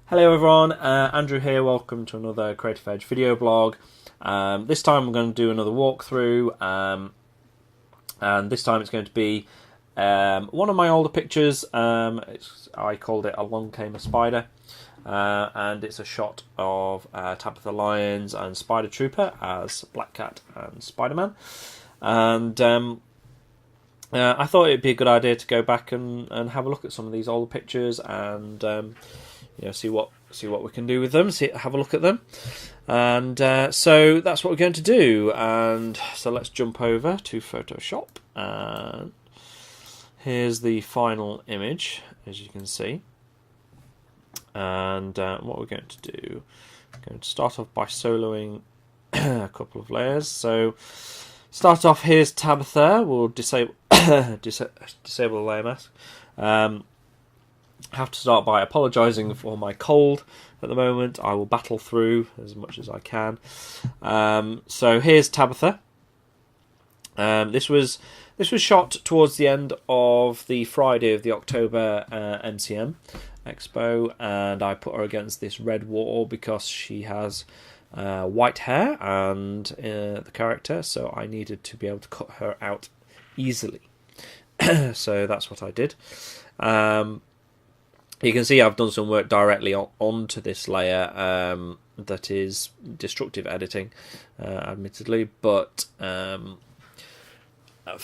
Hello everyone, Andrew here, welcome to another Creative Edge video blog. This time I'm going to do another walkthrough, and this time it's going to be one of my older pictures. I called it Along Came a Spider, and it's a shot of Tabitha Lyons and Spider Trooper as Black Cat and Spider-Man. And I thought it'd be a good idea to go back and have a look at some of these older pictures and see what we can do with them. Have a look at them, and so that's what we're going to do. And so let's jump over to Photoshop, and here's the final image, as you can see. And what we're going to do, we're going to start off by soloing a couple of layers. So start off, here's Tabitha. We'll disable the layer mask. Have to start by apologising for my cold at the moment. I will battle through as much as I can. So here's Tabitha. This was shot towards the end of the Friday of the October MCM Expo, and I put her against this red wall because she has white hair and the character, so I needed to be able to cut her out easily. So that's what I did. You can see I've done some work directly onto this layer that is destructive editing, admittedly, but for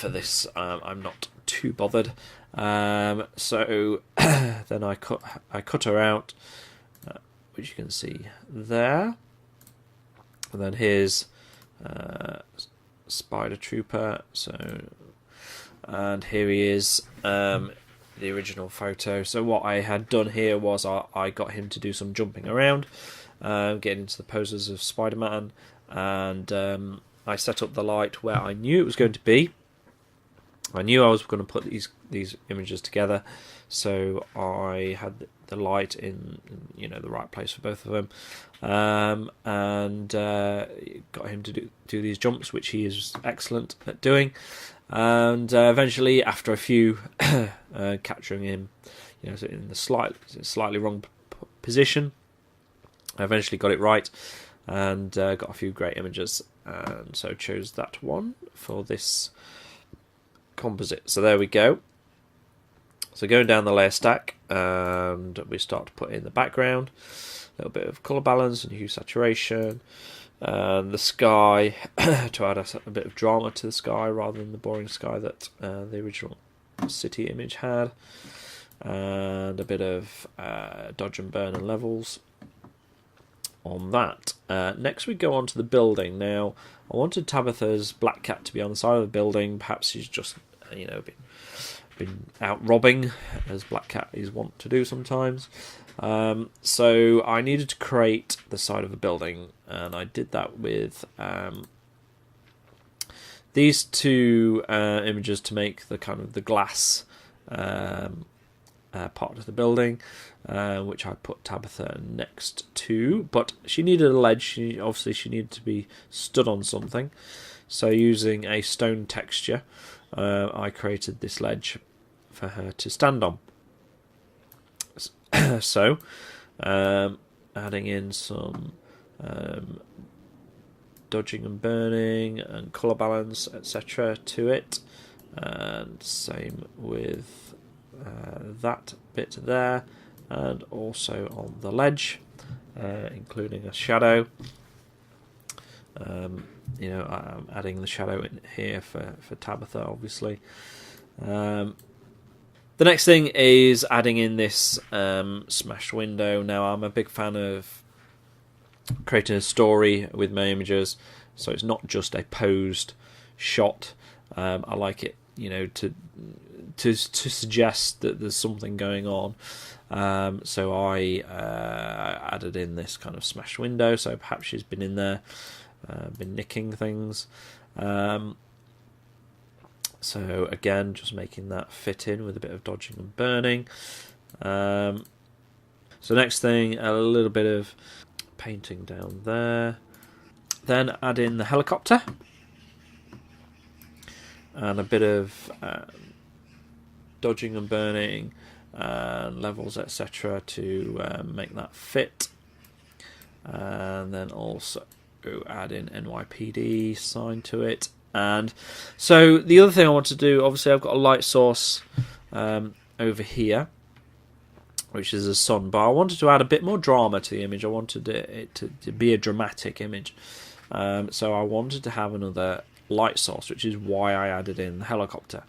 this I'm not too bothered. So then I cut her out, which you can see there. And then here's Spider Trooper. And here he is. The original photo. So what I had done here was I got him to do some jumping around, getting into the poses of Spider-Man, and I set up the light where I knew it was going to be. I knew I was going to put these images together, so I had the light in the right place for both of them, and got him to do these jumps, which he is excellent at doing. And eventually, after a few capturing him, in the slightly wrong position, I eventually got it right and got a few great images, and so chose that one for this composite. So there we go. So going down the layer stack, and we start to put in the background, a little bit of colour balance and hue saturation. And the sky, to add a bit of drama to the sky rather than the boring sky that the original city image had, and a bit of dodge and burn and levels on that. Next we go on to the building. Now I wanted Tabitha's Black Cat to be on the side of the building. Perhaps she's just been out robbing, as Black Cat is wont to do sometimes. So I needed to create the side of a building, and I did that with these two images to make the kind of the glass part of the building, which I put Tabitha next to. But she needed a ledge. She needed to be stood on something. So using a stone texture, I created this ledge for her to stand on. So, adding in some dodging and burning and colour balance, etc. to it, and same with that bit there, and also on the ledge, including a shadow. I'm adding the shadow in here for Tabitha, obviously. The next thing is adding in this smashed window. Now, I'm a big fan of creating a story with my images, so it's not just a posed shot. I like it, to suggest that there's something going on. So I added in this kind of smashed window. So perhaps she's been in there, been nicking things. So again, just making that fit in with a bit of dodging and burning. So next thing, a little bit of painting down there. Then add in the helicopter. And a bit of dodging and burning and levels, etc., to make that fit. And then also add in NYPD sign to it. And so the other thing I want to do, obviously I've got a light source over here, which is a sun, but I wanted to add a bit more drama to the image. I wanted it to be a dramatic image. So I wanted to have another light source, which is why I added in the helicopter,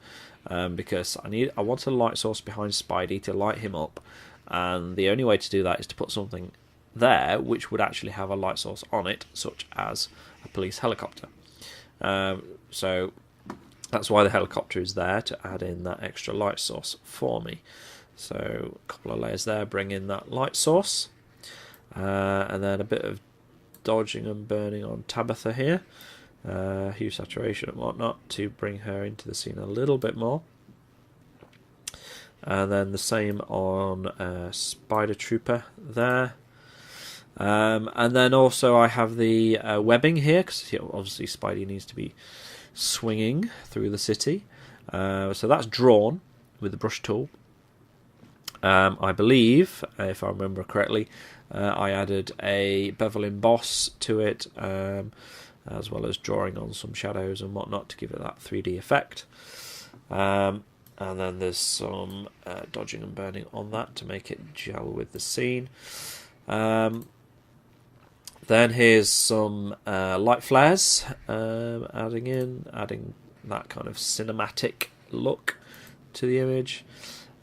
because I wanted a light source behind Spidey to light him up, and the only way to do that is to put something there which would actually have a light source on it, such as a police helicopter. So that's why the helicopter is there, to add in that extra light source for me. So a couple of layers there, bring in that light source, and then a bit of dodging and burning on Tabitha here, hue saturation and whatnot, to bring her into the scene a little bit more. And then the same on Spider Trooper there. And then also I have the webbing here, because obviously Spidey needs to be swinging through the city. So that's drawn with the brush tool. I believe, if I remember correctly, I added a bevel emboss to it, as well as drawing on some shadows and whatnot to give it that 3D effect. And then there's some dodging and burning on that to make it gel with the scene. Then here's some light flares, adding that kind of cinematic look to the image.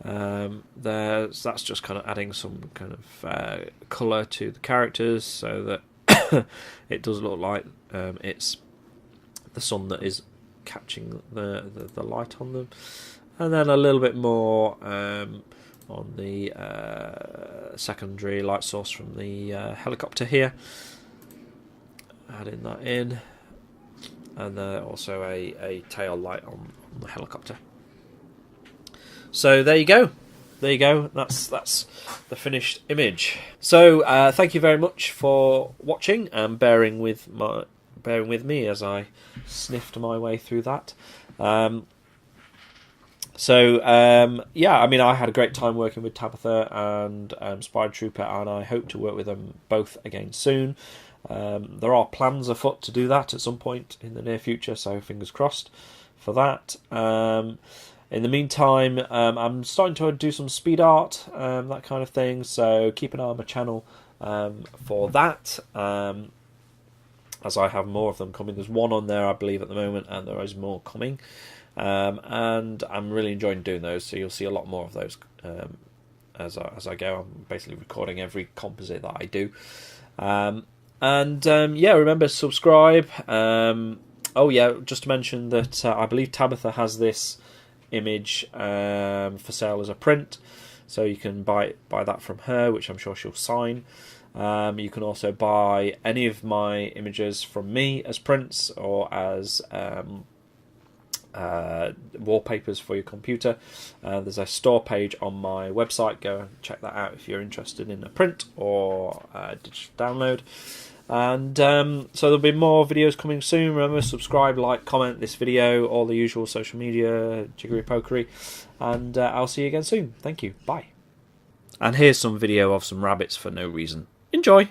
That's just kind of adding some kind of colour to the characters, so that it does look like it's the sun that is catching the light on them. And then a little bit more on the secondary light source from the helicopter here, adding that in, and also a tail light on the helicopter. So there you go. That's the finished image. So thank you very much for watching and bearing with me as I sniffed my way through that. Yeah, I mean, I had a great time working with Tabitha and Spider Trooper, and I hope to work with them both again soon. There are plans afoot to do that at some point in the near future, so fingers crossed for that. In the meantime, I'm starting to do some speed art, that kind of thing, so keep an eye on my channel for that, as I have more of them coming. There's one on there, I believe, at the moment, and there is more coming. And I'm really enjoying doing those, so you'll see a lot more of those as I go. I'm basically recording every composite that I do. Yeah, remember to subscribe. Oh yeah, just to mention that I believe Tabitha has this image for sale as a print, so you can buy that from her, which I'm sure she'll sign. You can also buy any of my images from me as prints or as wallpapers for your computer. There's a store page on my website. Go and check that out if you're interested in a print or a digital download. And so there'll be more videos coming soon. Remember, subscribe, like, comment this video, all the usual social media jiggery pokery, and I'll see you again soon. Thank you. Bye. And here's some video of some rabbits for no reason. Enjoy.